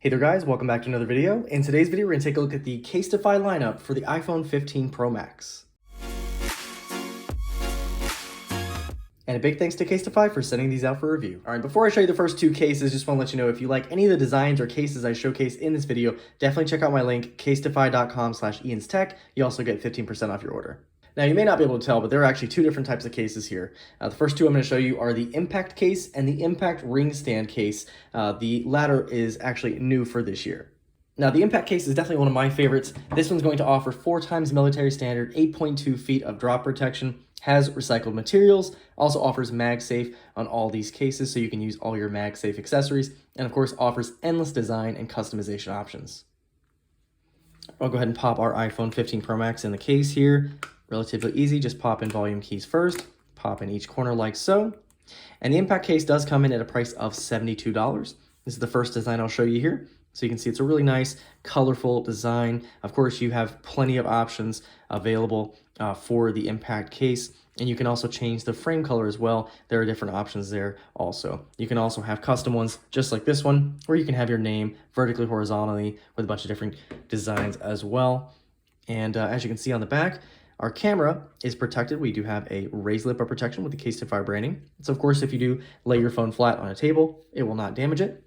Hey there guys, welcome back to another video. In today's video, we're going to take a look at the Casetify lineup for the iPhone 15 Pro Max. And a big thanks to Casetify for sending these out for review. All right, before I show you the first two cases, just want to let you know if you like any of the designs or cases I showcase in this video, definitely check out my link, casetify.com/IansTech. You also get 15% off your order. Now, you may not be able to tell, but there are actually two different types of cases here. The first two I'm going to show you are the Impact case and the Impact ring stand case. The latter is actually new for this year. Now, the Impact case is definitely one of my favorites. This one's going to offer 4 times military standard, 8.2 feet of drop protection, has recycled materials, also offers MagSafe on all these cases, so you can use all your MagSafe accessories, and of course offers endless design and customization options. I'll go ahead and pop our iPhone 15 Pro Max in the case here. Relatively easy, just pop in volume keys first, pop in each corner like so. And the Impact case does come in at a price of $72. This is the first design I'll show you here. So you can see it's a really nice, colorful design. Of course, you have plenty of options available for the Impact case. And you can also change the frame color as well. There are different options there also. You can also have custom ones just like this one, where you can have your name vertically, horizontally with a bunch of different designs as well. And as you can see on the back, our camera is protected. We do have a raised lip of protection with the Casetify branding. So of course, if you do lay your phone flat on a table, it will not damage it.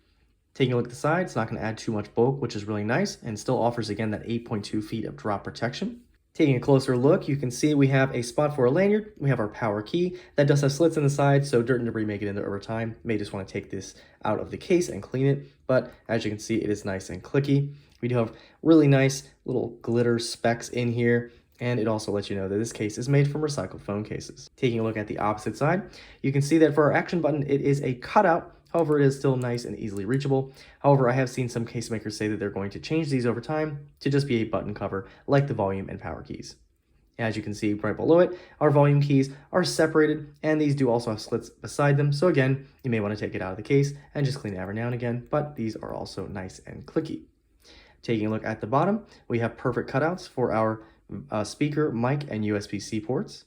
Taking a look at the side, it's not going to add too much bulk, which is really nice, and still offers, again, that 8.2 feet of drop protection. Taking a closer look, you can see we have a spot for a lanyard. We have our power key. That does have slits in the side, so dirt and debris may get in there over time. You may just want to take this out of the case and clean it, but as you can see, it is nice and clicky. We do have really nice little glitter specks in here, and it also lets you know that this case is made from recycled phone cases. Taking a look at the opposite side, you can see that for our action button, it is a cutout. However, it is still nice and easily reachable. However, I have seen some case makers say that they're going to change these over time to just be a button cover like the volume and power keys. As you can see right below it, our volume keys are separated, and these do also have slits beside them. So again, you may want to take it out of the case and just clean it every now and again, but these are also nice and clicky. Taking a look at the bottom, we have perfect cutouts for our speaker, mic, and USB-C ports.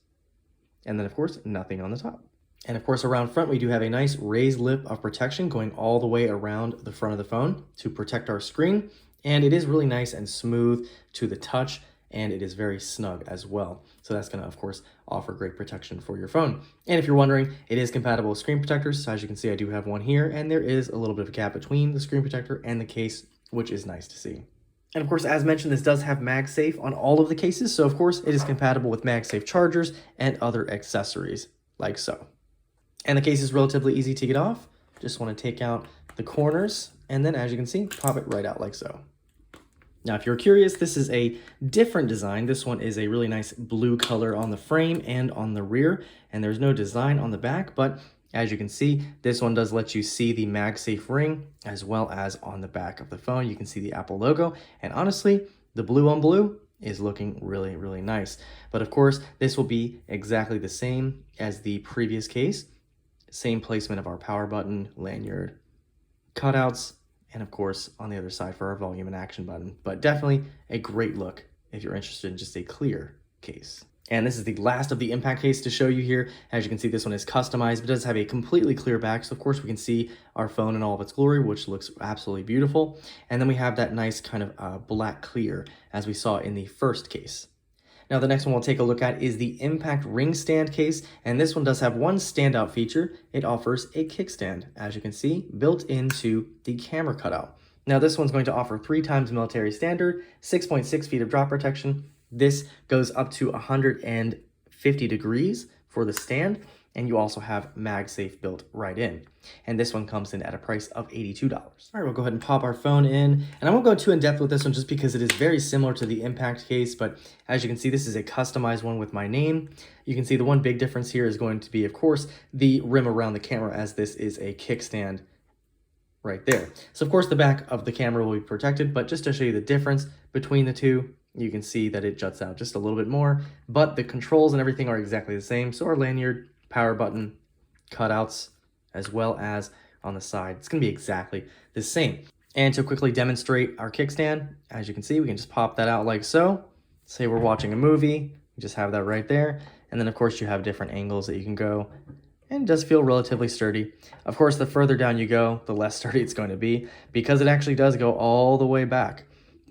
And then of course, nothing on the top. And of course, around front, we do have a nice raised lip of protection going all the way around the front of the phone to protect our screen. And it is really nice and smooth to the touch, and it is very snug as well. So that's going to, of course, offer great protection for your phone. And if you're wondering, it is compatible with screen protectors. So as you can see, I do have one here, and there is a little bit of a gap between the screen protector and the case, which is nice to see. And of course, as mentioned, this does have MagSafe on all of the cases. So of course, it is compatible with MagSafe chargers and other accessories like so. And the case is relatively easy to get off. Just want to take out the corners, and then as you can see, pop it right out like so. Now, if you're curious, this is a different design. This one is a really nice blue color on the frame and on the rear, and there's no design on the back, but as you can see, this one does let you see the MagSafe ring as well as on the back of the phone. You can see the Apple logo, and honestly, the blue on blue is looking really, really nice. But of course, this will be exactly the same as the previous case. Same placement of our power button, lanyard, cutouts, and of course on the other side for our volume and action button. But definitely a great look if you're interested in just a clear case. And this is the last of the Impact case to show you here. As you can see, this one is customized, but does have a completely clear back. So of course we can see our phone in all of its glory, which looks absolutely beautiful. And then we have that nice kind of black clear as we saw in the first case. Now, the next one we'll take a look at is the Impact ring stand case, and this one does have one standout feature. It offers a kickstand, as you can see, built into the camera cutout. Now, this one's going to offer 3 times military standard, 6.6 feet of drop protection. This goes up to 150 degrees for the stand, and you also have MagSafe built right in. And this one comes in at a price of $82. All right, we'll go ahead and pop our phone in. And I won't go too in-depth with this one just because it is very similar to the Impact case, but as you can see, this is a customized one with my name. You can see the one big difference here is going to be, of course, the rim around the camera, as this is a kickstand right there. So of course, the back of the camera will be protected, but just to show you the difference between the two, you can see that it juts out just a little bit more, but the controls and everything are exactly the same. So our lanyard, power button, cutouts, as well as on the side, it's going to be exactly the same. And to quickly demonstrate our kickstand, as you can see, we can just pop that out like so. Say we're watching a movie, you just have that right there. And then of course you have different angles that you can go and it does feel relatively sturdy. Of course, the further down you go, the less sturdy it's going to be because it actually does go all the way back.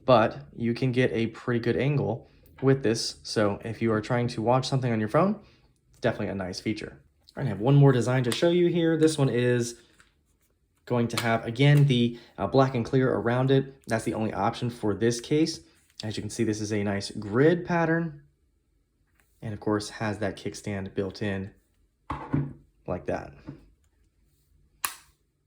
But you can get a pretty good angle with this, so if you are trying to watch something on your phone, it's definitely a nice feature. All right, I have one more design to show you here. This one is going to have, again, the black and clear around it. That's the only option for this case. As you can see, this is a nice grid pattern, and of course has that kickstand built in like that.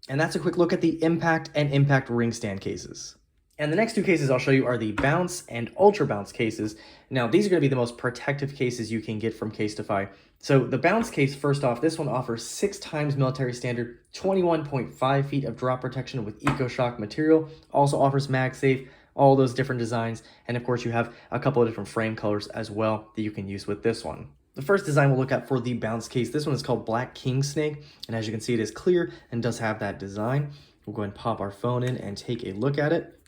And that's a quick look at the Impact and Impact ring stand cases. And the next two cases I'll show you are the Bounce and Ultra Bounce cases. Now, these are going to be the most protective cases you can get from Casetify. So the Bounce case, first off, this one offers 6 times military standard, 21.5 feet of drop protection with EcoShock material, also offers MagSafe, all those different designs, and of course you have a couple of different frame colors as well that you can use with this one. The first design we'll look at for the Bounce case, this one is called Black King Snake, and as you can see, it is clear and does have that design. We'll go ahead and pop our phone in and take a look at it.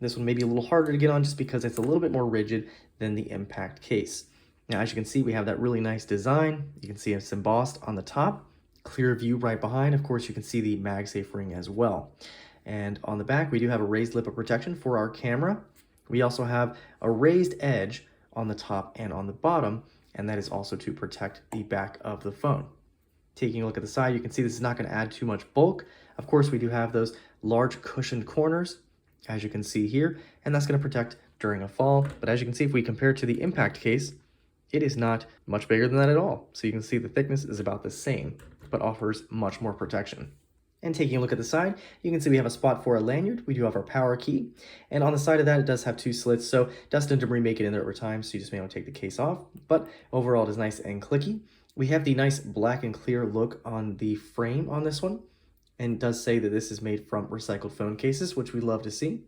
This one may be a little harder to get on just because it's a little bit more rigid than the Impact case. Now, as you can see, we have that really nice design. You can see it's embossed on the top, clear view right behind. Of course, you can see the MagSafe ring as well. And on the back, we do have a raised lip of protection for our camera. We also have a raised edge on the top and on the bottom, and that is also to protect the back of the phone. Taking a look at the side, you can see this is not going to add too much bulk. Of course, we do have those large cushioned corners, as you can see here, and that's going to protect during a fall. But as you can see, if we compare it to the Impact case, it is not much bigger than that at all. So you can see the thickness is about the same, but offers much more protection. And taking a look at the side, you can see we have a spot for a lanyard. We do have our power key. And on the side of that, it does have 2 slits. So dust and debris make it in there over time. So you just may want to take the case off. But overall, it is nice and clicky. We have the nice black and clear look on the frame on this one. And it does say that this is made from recycled phone cases, which we love to see.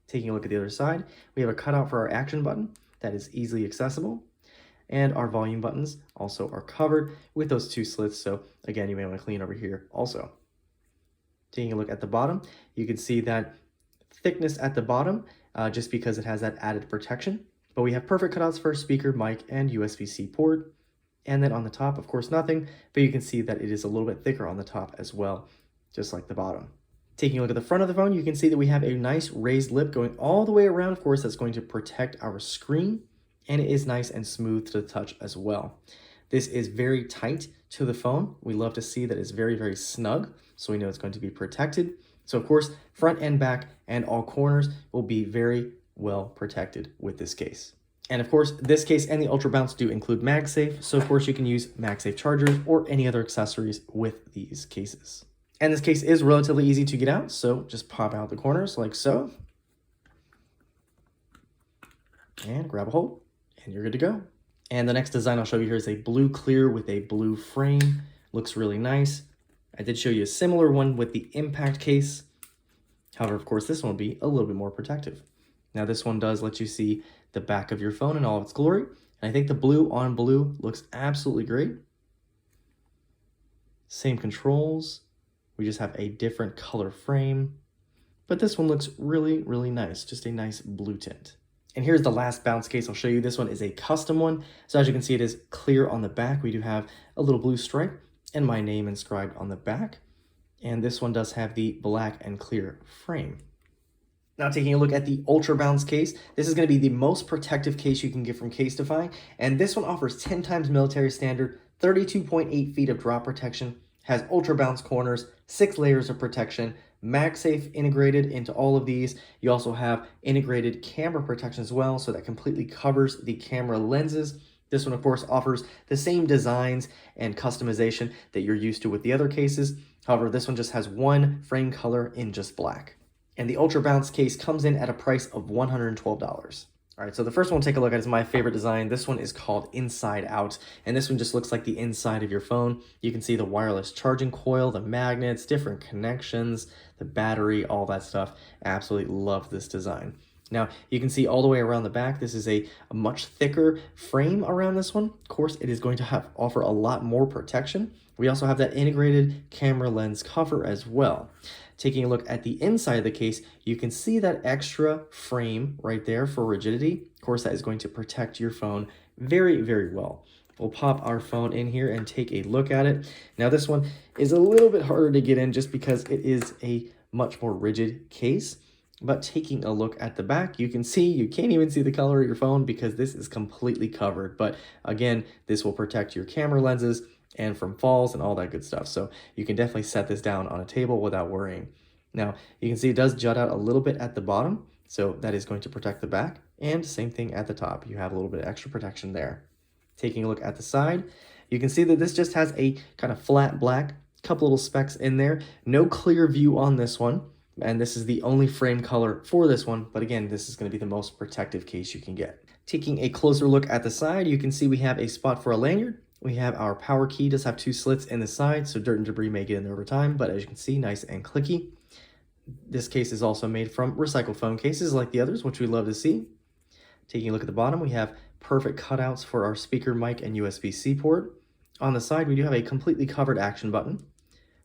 Taking a look at the other side, we have a cutout for our action button that is easily accessible. And our volume buttons also are covered with those 2 slits. So again, you may want to clean over here also. Taking a look at the bottom, you can see that thickness at the bottom just because it has that added protection. But we have perfect cutouts for speaker, mic, and USB-C port. And then on the top, of course, nothing, but you can see that it is a little bit thicker on the top as well, just like the bottom. Taking a look at the front of the phone, you can see that we have a nice raised lip going all the way around. Of course, that's going to protect our screen, and it is nice and smooth to the touch as well. This is very tight to the phone. We love to see that it's very, very snug, so we know it's going to be protected. So of course, front and back and all corners will be very well protected with this case. And of course, this case and the Ultra Bounce do include MagSafe, so of course you can use MagSafe chargers or any other accessories with these cases. And this case is relatively easy to get out, so just pop out the corners like so. And grab a hold, and you're good to go. And the next design I'll show you here is a blue clear with a blue frame. Looks really nice. I did show you a similar one with the Impact case. However, of course, this one will be a little bit more protective. Now, this one does let you see the back of your phone in all of its glory. And I think the blue on blue looks absolutely great. Same controls. We just have a different color frame. But this one looks really, really nice. Just a nice blue tint. And here's the last Bounce case I'll show you. This one is a custom one. So as you can see, it is clear on the back. We do have a little blue stripe and my name inscribed on the back. And this one does have the black and clear frame. Now taking a look at the Ultra Bounce case, this is going to be the most protective case you can get from Casetify. And this one offers 10 times military standard, 32.8 feet of drop protection, has Ultra Bounce corners, 6 layers of protection, MagSafe integrated into all of these. You also have integrated camera protection as well, so that completely covers the camera lenses. This one, of course, offers the same designs and customization that you're used to with the other cases. However, this one just has one frame color in just black. And the Ultra Bounce case comes in at a price of $112. All right, so the first one we'll take a look at is my favorite design. This one is called Inside Out, and this one just looks like the inside of your phone. You can see the wireless charging coil, the magnets, different connections, the battery, all that stuff. Absolutely love this design. Now, you can see all the way around the back, this is a much thicker frame around this one. Of course, it is going to offer a lot more protection. We also have that integrated camera lens cover as well. Taking a look at the inside of the case, you can see that extra frame right there for rigidity. Of course, that is going to protect your phone very, very well. We'll pop our phone in here and take a look at it. Now this one is a little bit harder to get in just because it is a much more rigid case. But taking a look at the back, you can see, you can't even see the color of your phone because this is completely covered. But again, this will protect your camera lenses and from falls and all that good stuff. So you can definitely set this down on a table without worrying. Now, you can see it does jut out a little bit at the bottom, so that is going to protect the back. And same thing at the top, you have a little bit of extra protection there. Taking a look at the side, you can see that this just has a kind of flat black, couple little specks in there. No clear view on this one, and this is the only frame color for this one, but again, this is going to be the most protective case you can get. Taking a closer look at the side, you can see we have a spot for a lanyard. We have our power key, does have 2 slits in the side, so dirt and debris may get in there over time, but as you can see, nice and clicky. This case is also made from recycled phone cases like the others, which we love to see. Taking a look at the bottom, we have perfect cutouts for our speaker, mic, and USB-C port. On the side, we do have a completely covered action button.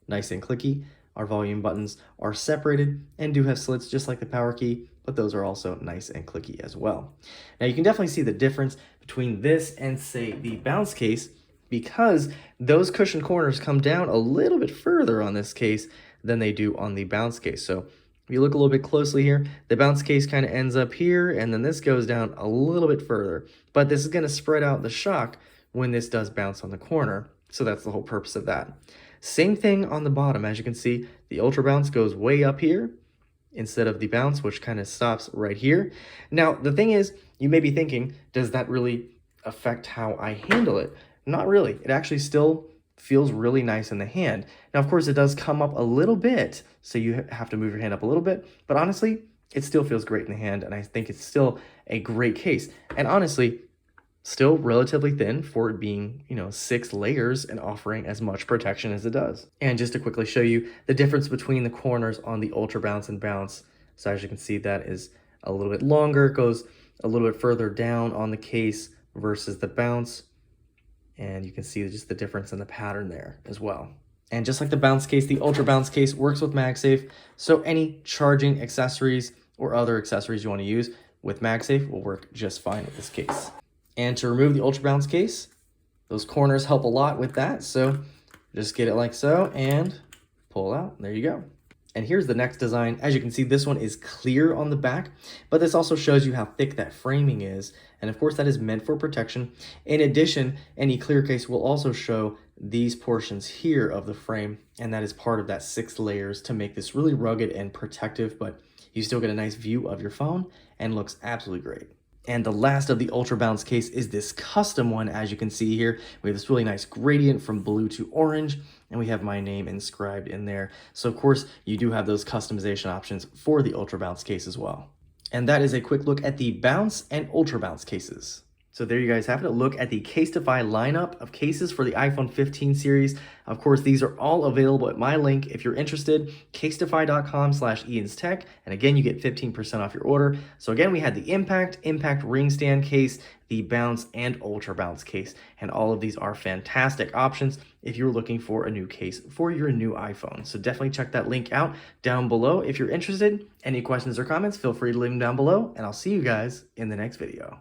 Nice and clicky. Our volume buttons are separated and do have slits just like the power key, but those are also nice and clicky as well. Now you can definitely see the difference between this and say the bounce case because those cushion corners come down a little bit further on this case than they do on the bounce case. So if you look a little bit closely here, the bounce case kind of ends up here and then this goes down a little bit further, but this is going to spread out the shock when this does bounce on the corner. So that's the whole purpose of that. Same thing on the bottom. As you can see, the Ultra Bounce goes way up here instead of the bounce, which kind of stops right here. Now, the thing is, you may be thinking, does that really affect how I handle it? Not really. It actually still feels really nice in the hand. Now, of course, it does come up a little bit, so you have to move your hand up a little bit, but honestly, it still feels great in the hand, and I think it's still a great case. And honestly, still relatively thin for it being, 6 layers and offering as much protection as it does. And just to quickly show you the difference between the corners on the Ultra Bounce and Bounce. So as you can see, that is a little bit longer. It goes a little bit further down on the case versus the Bounce. And you can see just the difference in the pattern there as well. And just like the Bounce case, the Ultra Bounce case works with MagSafe. So any charging accessories or other accessories you want to use with MagSafe will work just fine with this case. And to remove the Ultra Bounce case, those corners help a lot with that. So just get it like so and pull out. There you go. And here's the next design. As you can see, this one is clear on the back, but this also shows you how thick that framing is. And of course, that is meant for protection. In addition, any clear case will also show these portions here of the frame, and that is part of that 6 layers to make this really rugged and protective, but you still get a nice view of your phone and looks absolutely great. And the last of the Ultra Bounce case is this custom one. As you can see here, we have this really nice gradient from blue to orange, and we have my name inscribed in there. So of course, you do have those customization options for the Ultra Bounce case as well. And that is a quick look at the Bounce and Ultra Bounce cases. So there you guys have it, a look at the Casetify lineup of cases for the iPhone 15 series. Of course, these are all available at my link. If you're interested, casetify.com/IansTech. And again, you get 15% off your order. So again, we had the Impact ring stand case, the Bounce and Ultra Bounce case. And all of these are fantastic options if you're looking for a new case for your new iPhone. So definitely check that link out down below if you're interested. Any questions or comments, feel free to leave them down below, and I'll see you guys in the next video.